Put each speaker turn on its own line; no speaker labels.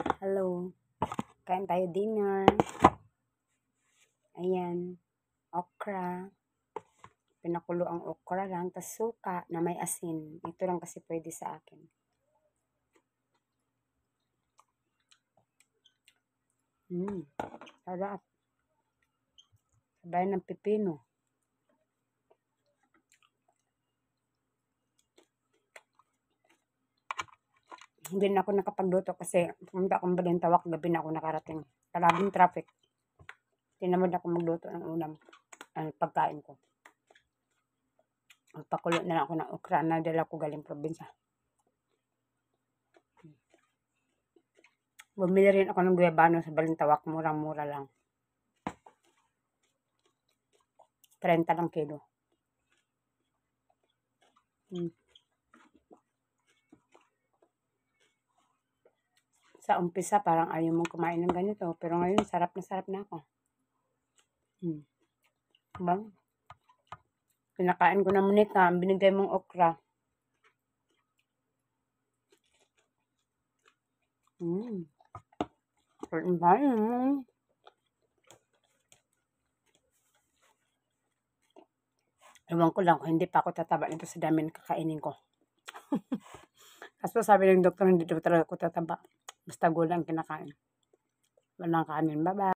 Hello. Kain tayo dinner. Ayan. Okra. Pinakulo ang okra lang. Tas suka na may asin. Ito lang kasi pwede sa akin. Sarap. Sabay ng pipino. Hindi na ako nakapagluto kasi pumunta akong Balintawak, gabi na ako nakarating. Karabing traffic. Tinamad ako magluto ng ulam. Pagkain ko. Magpakulo na lang ako ng okra na dala ko galing probinsya. Bumili rin ako ng guyabano sa Balintawak. Murang-mura lang. 30 lang kilo. Sa umpisa, parang ayaw mong kumain ng ganito. Pero ngayon, sarap na ako. Bang? Pinakain ko na Monica, ang binigay mong okra. Ewan ko lang kung hindi pa ako tataba nito sa dami ng kakainin ko. Kaso sabi ng doktor, hindi daw talaga ako tataba. Basta gulang kinakain. Walang kanin. Bye-bye.